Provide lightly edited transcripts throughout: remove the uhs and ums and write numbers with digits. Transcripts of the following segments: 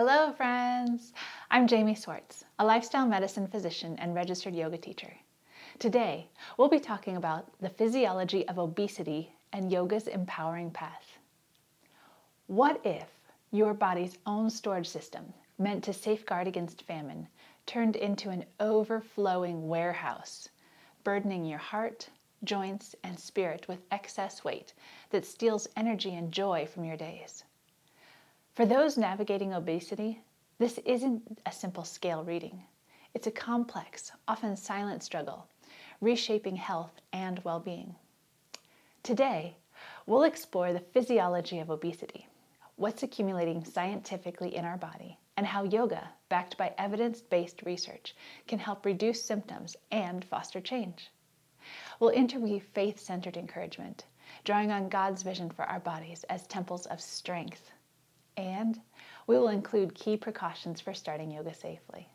Hello, friends! I'm Jamie Swartz, a lifestyle medicine physician and registered yoga teacher. Today, we'll be talking about the physiology of obesity and yoga's empowering path. What if your body's own storage system, meant to safeguard against famine, turned into an overflowing warehouse, burdening your heart, joints, and spirit with excess weight that steals energy and joy from your days? For those navigating obesity, this isn't a simple scale reading. It's a complex, often silent struggle, reshaping health and well-being. Today, we'll explore the physiology of obesity, what's accumulating scientifically in our body, and how yoga, backed by evidence-based research, can help reduce symptoms and foster change. We'll interweave faith-centered encouragement, drawing on God's vision for our bodies as temples of strength. And we will include key precautions for starting yoga safely.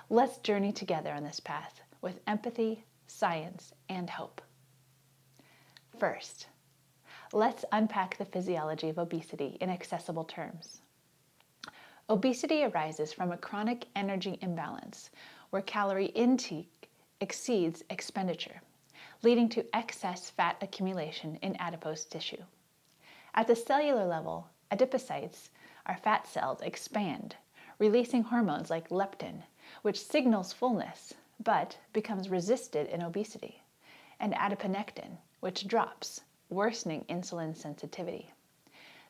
Let's journey together on this path with empathy, science, and hope. First, let's unpack the physiology of obesity in accessible terms. Obesity arises from a chronic energy imbalance where calorie intake exceeds expenditure, leading to excess fat accumulation in adipose tissue. At the cellular level, adipocytes, our fat cells, expand, releasing hormones like leptin, which signals fullness but becomes resisted in obesity, and adiponectin, which drops, worsening insulin sensitivity.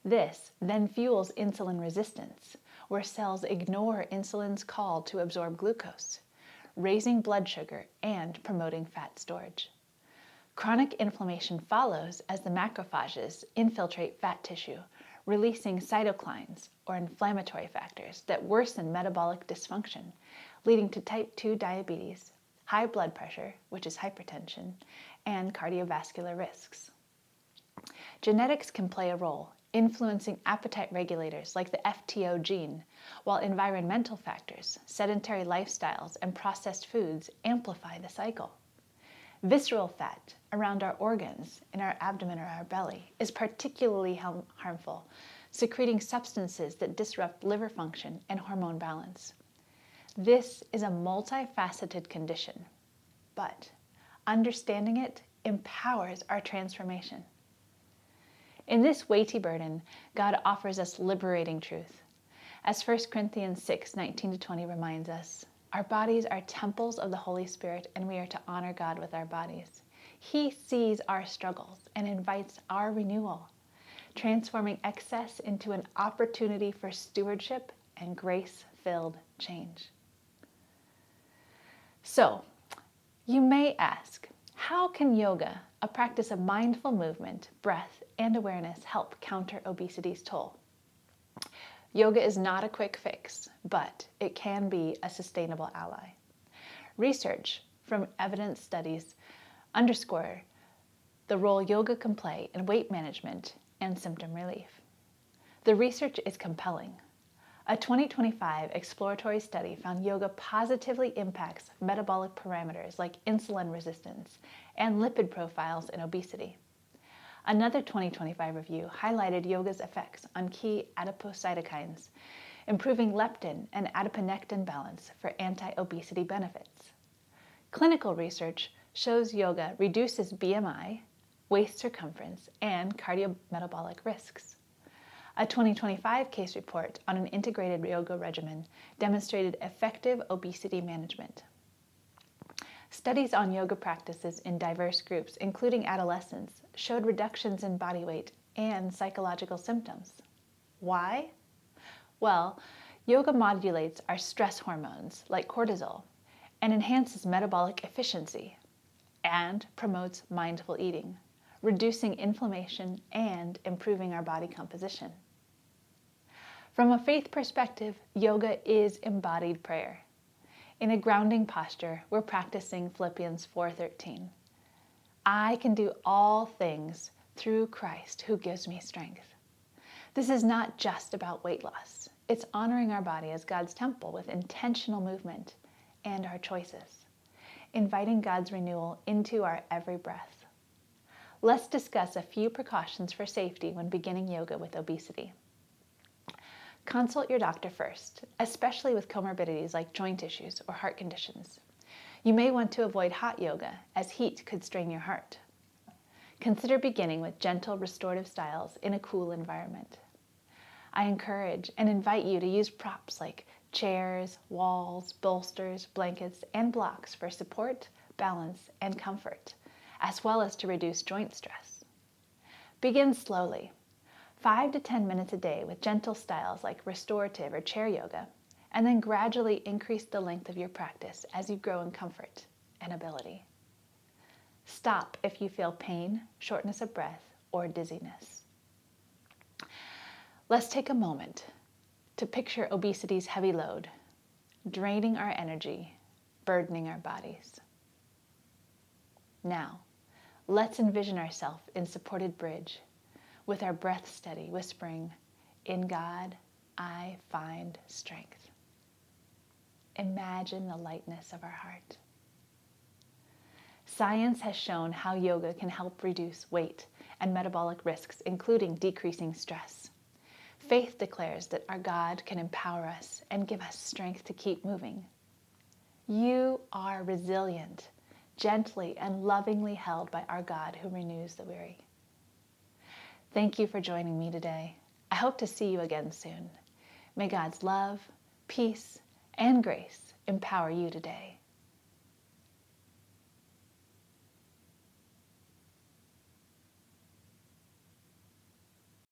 This then fuels insulin resistance, where cells ignore insulin's call to absorb glucose, raising blood sugar and promoting fat storage. Chronic inflammation follows as the macrophages infiltrate fat tissue, releasing cytokines, or inflammatory factors that worsen metabolic dysfunction, leading to type 2 diabetes, high blood pressure, which is hypertension, and cardiovascular risks. Genetics can play a role, influencing appetite regulators like the FTO gene, while environmental factors, sedentary lifestyles, and processed foods amplify the cycle. Visceral fat around our organs, in our abdomen or our belly, is particularly harmful, secreting substances that disrupt liver function and hormone balance. This is a multifaceted condition, but understanding it empowers our transformation. In this weighty burden, God offers us liberating truth. As 1 Corinthians 6:19-20 reminds us, our bodies are temples of the Holy Spirit, and we are to honor God with our bodies. He sees our struggles and invites our renewal, transforming excess into an opportunity for stewardship and grace-filled change. So, you may ask, how can yoga, a practice of mindful movement, breath, and awareness, help counter obesity's toll? Yoga is not a quick fix, but it can be a sustainable ally. Research from evidence studies underscore the role yoga can play in weight management and symptom relief. The research is compelling. A 2025 exploratory study found yoga positively impacts metabolic parameters like insulin resistance and lipid profiles in obesity. Another 2025 review highlighted yoga's effects on key adipocytokines, improving leptin and adiponectin balance for anti-obesity benefits. Clinical research shows yoga reduces BMI, waist circumference, and cardiometabolic risks. A 2025 case report on an integrated yoga regimen demonstrated effective obesity management. Studies on yoga practices in diverse groups, including adolescents, showed reductions in body weight and psychological symptoms. Why? Well, yoga modulates our stress hormones like cortisol and enhances metabolic efficiency and promotes mindful eating, reducing inflammation and improving our body composition. From a faith perspective, yoga is embodied prayer. In a grounding posture, we're practicing Philippians 4:13. I can do all things through Christ who gives me strength. This is not just about weight loss. It's honoring our body as God's temple with intentional movement and our choices, inviting God's renewal into our every breath. Let's discuss a few precautions for safety when beginning yoga with obesity. Consult your doctor first, especially with comorbidities like joint issues or heart conditions. You may want to avoid hot yoga, as heat could strain your heart. Consider beginning with gentle restorative styles in a cool environment. I encourage and invite you to use props like chairs, walls, bolsters, blankets, and blocks for support, balance, and comfort, as well as to reduce joint stress. Begin slowly, 5 to 10 minutes a day with gentle styles like restorative or chair yoga, and then gradually increase the length of your practice as you grow in comfort and ability. Stop if you feel pain, shortness of breath, or dizziness. Let's take a moment to picture obesity's heavy load, draining our energy, burdening our bodies. Now, let's envision ourselves in supported bridge, with our breath steady, whispering, "In God, I find strength." Imagine the lightness of our heart. Science has shown how yoga can help reduce weight and metabolic risks, including decreasing stress. Faith declares that our God can empower us and give us strength to keep moving. You are resilient, gently and lovingly held by our God who renews the weary. Thank you for joining me today. I hope to see you again soon. May God's love, peace, and grace empower you today.